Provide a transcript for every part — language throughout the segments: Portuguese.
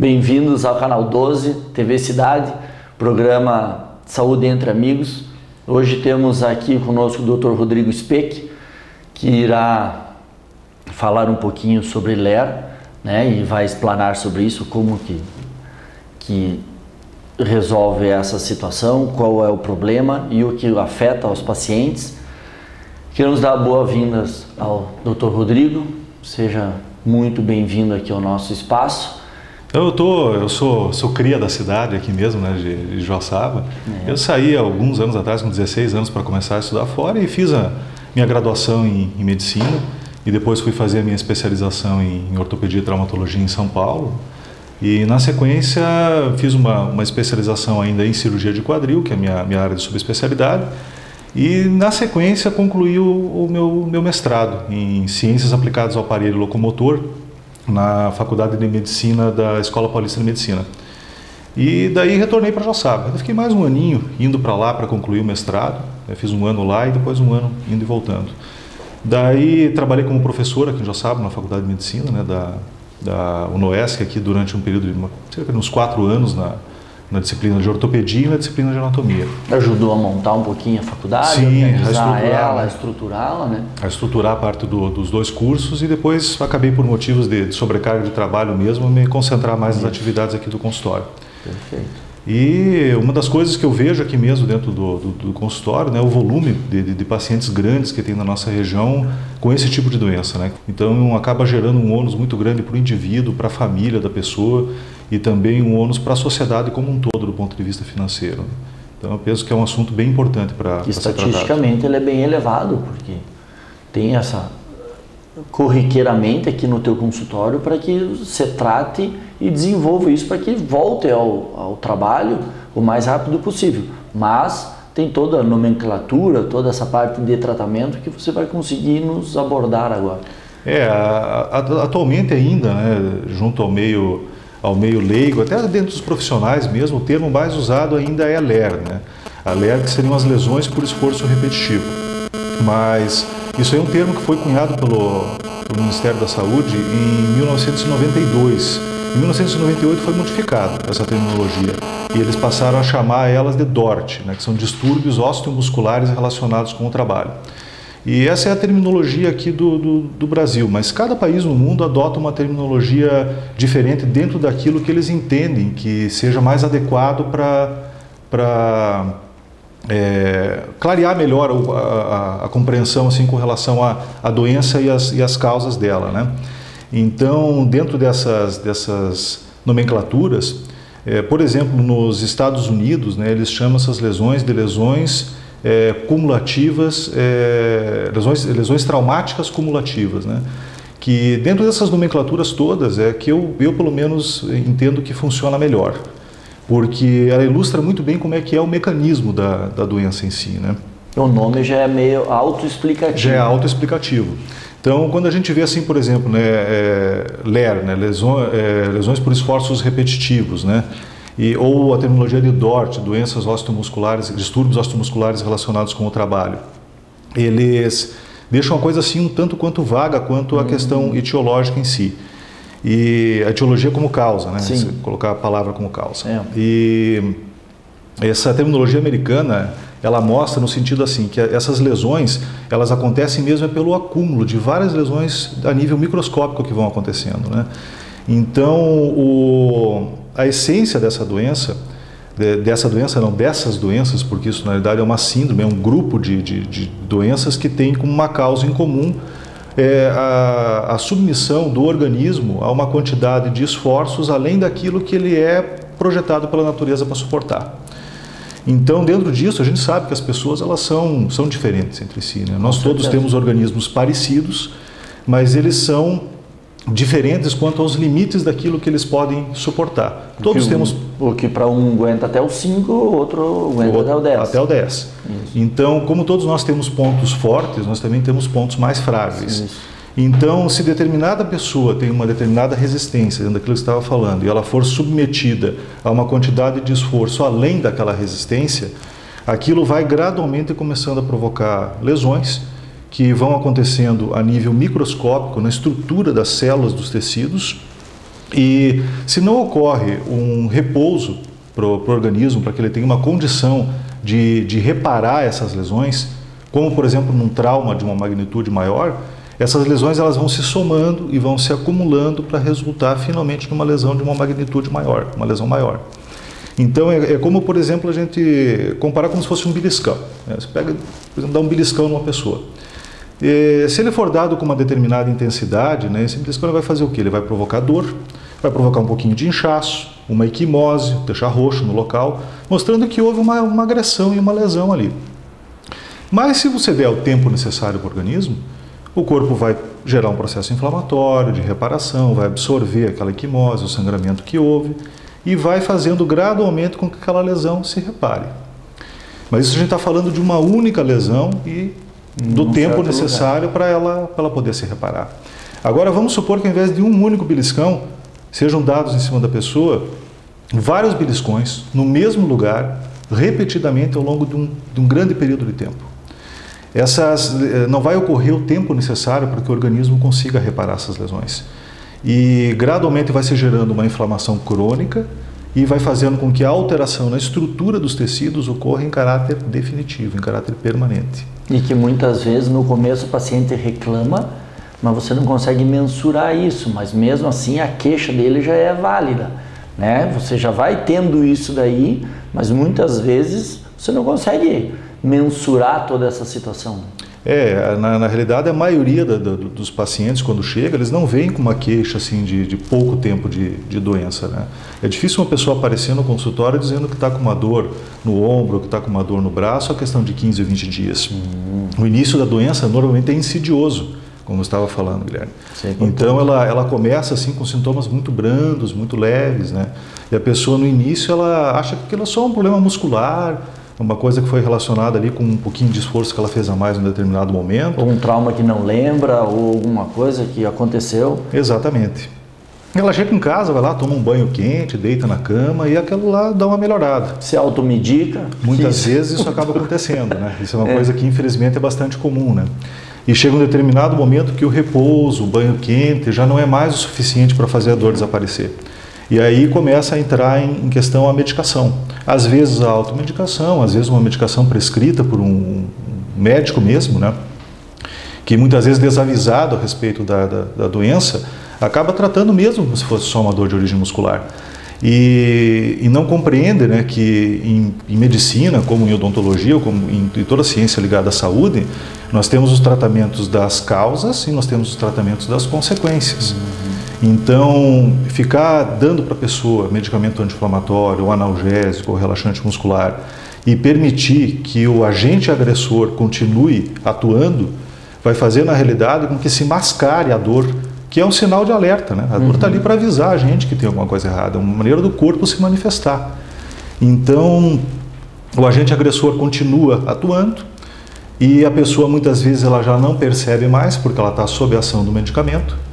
Bem-vindos ao canal 12, TV Cidade, programa Saúde Entre Amigos. Hoje temos aqui conosco o Dr. Rodrigo Speck, que irá falar um pouquinho sobre LER, né, e vai explanar sobre isso, como que resolve essa situação, qual é o problema e o que afeta os pacientes. Queremos dar boas-vindas ao Dr. Rodrigo, seja muito bem-vindo aqui ao nosso espaço. Eu sou cria da cidade aqui mesmo, né, de Joaçaba. Eu saí há alguns anos atrás, com 16 anos, para começar a estudar fora e fiz a minha graduação em medicina e depois fui fazer a minha especialização em ortopedia e traumatologia em São Paulo. E na sequência fiz uma especialização ainda em cirurgia de quadril, que é a minha área de subespecialidade. E na sequência concluí o meu mestrado em Ciências Aplicadas ao Aparelho Locomotor na Faculdade de Medicina da Escola Paulista de Medicina. E daí retornei para Joaçaba. Eu fiquei mais um aninho indo para lá para concluir o mestrado. Eu fiz um ano lá e depois um ano indo e voltando. Daí trabalhei como professor aqui em Joaçaba, na Faculdade de Medicina, né, da UNOESC, aqui durante um período de cerca de uns 4 anos na disciplina de ortopedia e na disciplina de anatomia. Ajudou a montar um pouquinho a faculdade, sim, a estruturá-la, né? A estruturar a parte dos dois cursos e depois acabei, por motivos de sobrecarga de trabalho mesmo, me concentrar mais nas atividades aqui do consultório. Perfeito. E uma das coisas que eu vejo aqui mesmo dentro do consultório, né, o volume de pacientes grandes que tem na nossa região com esse tipo de doença, né? Então acaba gerando um ônus muito grande para o indivíduo, para a família da pessoa e também um ônus para a sociedade como um todo do ponto de vista financeiro. Então eu penso que é um assunto bem importante para ser tratado. Estatisticamente ele é bem elevado, porque tem essa corriqueiramente aqui no teu consultório para que você trate e desenvolva isso para que volte ao trabalho o mais rápido possível. Mas tem toda a nomenclatura, toda essa parte de tratamento que você vai conseguir nos abordar agora. Atualmente ainda, né, junto ao meio leigo, até dentro dos profissionais mesmo, o termo mais usado ainda é a LER, né? A LER, que seriam as lesões por esforço repetitivo. Mas isso é um termo que foi cunhado pelo Ministério da Saúde em 1992. Em 1998 foi modificado essa terminologia e eles passaram a chamar elas de DORT, né, que são distúrbios osteomusculares relacionados com o trabalho. E essa é a terminologia aqui do Brasil, mas cada país no mundo adota uma terminologia diferente dentro daquilo que eles entendem que seja mais adequado para clarear melhor a compreensão assim, com relação à doença e as causas dela, né? Então, dentro dessas nomenclaturas, por exemplo, nos Estados Unidos, né, eles chamam essas lesões de lesões cumulativas, lesões traumáticas cumulativas, né? Que dentro dessas nomenclaturas todas é que eu pelo menos entendo que funciona melhor, porque ela ilustra muito bem como é que é o mecanismo da doença em si, né? O nome já é meio autoexplicativo. Já é autoexplicativo. Então, quando a gente vê assim, por exemplo, né, LER, né, lesões por esforços repetitivos, né, ou a terminologia de DORT, doenças osteomusculares, distúrbios osteomusculares relacionados com o trabalho, eles deixam a coisa assim um tanto quanto vaga quanto a questão etiológica em si. E a etiologia como causa, né? Se colocar a palavra como causa. E essa terminologia americana, ela mostra no sentido assim, que essas lesões, elas acontecem mesmo pelo acúmulo de várias lesões a nível microscópico que vão acontecendo, né? Então, a essência dessas doenças, porque isso na realidade é uma síndrome, é um grupo de doenças que tem como uma causa em comum a submissão do organismo a uma quantidade de esforços além daquilo que ele é projetado pela natureza para suportar. Então, dentro disso, a gente sabe que as pessoas elas são diferentes entre si, né? Nós todos temos organismos parecidos, mas eles são diferentes quanto aos limites daquilo que eles podem suportar. Todos temos... O que para um aguenta até o 5, o outro aguenta até o 10. Até o 10. Isso. Então, como todos nós temos pontos fortes, nós também temos pontos mais frágeis. Isso. Então, se determinada pessoa tem uma determinada resistência, dentro daquilo que você estava falando, e ela for submetida a uma quantidade de esforço além daquela resistência, aquilo vai gradualmente começando a provocar lesões que vão acontecendo a nível microscópico, na estrutura das células dos tecidos, E se não ocorre um repouso para o organismo, para que ele tenha uma condição de reparar essas lesões, como por exemplo num trauma de uma magnitude maior, essas lesões elas vão se somando e vão se acumulando para resultar finalmente numa lesão de uma magnitude maior, uma lesão maior. Então é como, por exemplo, a gente comparar como se fosse um beliscão. Você pega, por exemplo, dá um beliscão numa pessoa. Se ele for dado com uma determinada intensidade, esse beliscão vai fazer o quê? Ele vai provocar dor, vai provocar um pouquinho de inchaço, uma equimose, deixar roxo no local, mostrando que houve uma agressão e uma lesão ali. Mas se você der o tempo necessário para o organismo, o corpo vai gerar um processo inflamatório, de reparação, vai absorver aquela equimose, o sangramento que houve e vai fazendo gradualmente com que aquela lesão se repare. Mas isso a gente está falando de uma única lesão e do tempo necessário para ela poder se reparar. Agora vamos supor que ao invés de um único beliscão, sejam dados em cima da pessoa vários beliscões no mesmo lugar, repetidamente ao longo de um grande período de tempo. Não vai ocorrer o tempo necessário para que o organismo consiga reparar essas lesões. E gradualmente vai se gerando uma inflamação crônica e vai fazendo com que a alteração na estrutura dos tecidos ocorra em caráter definitivo, em caráter permanente. E que muitas vezes no começo o paciente reclama, mas você não consegue mensurar isso, mas mesmo assim a queixa dele já é válida, né? Você já vai tendo isso daí, mas muitas vezes você não consegue mensurar toda essa situação. Na realidade a maioria dos pacientes quando chega, eles não vêm com uma queixa assim de pouco tempo de doença, né? É difícil uma pessoa aparecer no consultório dizendo que está com uma dor no ombro, que está com uma dor no braço, a questão de 15 ou 20 dias. O início da doença normalmente é insidioso, como eu estava falando, Guilherme. Então ela começa assim com sintomas muito brandos, muito leves, né? E a pessoa no início ela acha que aquilo é só um problema muscular, uma coisa que foi relacionada ali com um pouquinho de esforço que ela fez a mais em um determinado momento. Ou um trauma que não lembra, ou alguma coisa que aconteceu. Exatamente. Ela chega em casa, vai lá, toma um banho quente, deita na cama e aquilo lá dá uma melhorada. Se automedica. Muitas vezes isso acaba acontecendo, né? Isso é uma coisa que infelizmente é bastante comum, né? E chega um determinado momento que o repouso, o banho quente já não é mais o suficiente para fazer a dor desaparecer. E aí começa a entrar em questão a medicação. Às vezes a automedicação, às vezes uma medicação prescrita por um médico mesmo, né? Que muitas vezes desavisado a respeito da doença, acaba tratando mesmo como se fosse só uma dor de origem muscular. E não compreende, né, que em medicina, como em odontologia, ou como em toda a ciência ligada à saúde, nós temos os tratamentos das causas e nós temos os tratamentos das consequências. Então, ficar dando para a pessoa medicamento anti-inflamatório, ou analgésico, ou relaxante muscular, e permitir que o agente agressor continue atuando, vai fazer na realidade com que se mascare a dor, que é um sinal de alerta, né? A dor está ali para avisar a gente que tem alguma coisa errada, é uma maneira do corpo se manifestar. Então, o agente agressor continua atuando e a pessoa muitas vezes ela já não percebe mais porque ela está sob a ação do medicamento.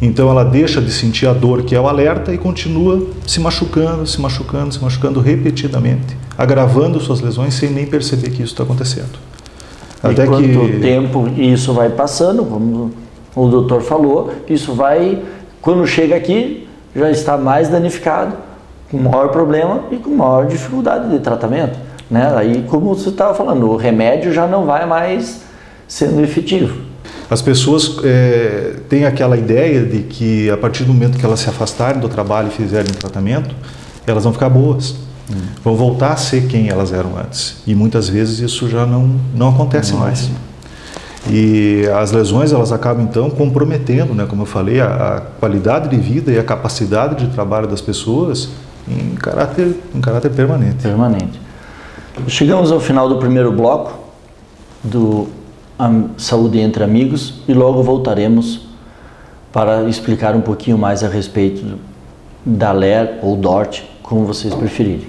Então ela deixa de sentir a dor que é o alerta e continua se machucando, se machucando, se machucando repetidamente, agravando suas lesões sem nem perceber que isso está acontecendo. Até quanto tempo isso vai passando, como o doutor falou, isso vai, quando chega aqui, já está mais danificado, com maior problema e com maior dificuldade de tratamento, né? Aí, como você estava falando, o remédio já não vai mais sendo efetivo. As pessoas têm aquela ideia de que a partir do momento que elas se afastarem do trabalho e fizerem tratamento, elas vão ficar boas, vão voltar a ser quem elas eram antes. E muitas vezes isso já não acontece mais. E as lesões elas acabam então comprometendo, né, como eu falei, a qualidade de vida e a capacidade de trabalho das pessoas em caráter permanente. Chegamos ao final do primeiro bloco do Saúde entre Amigos e logo voltaremos para explicar um pouquinho mais a respeito da LER ou DORT, como vocês preferirem.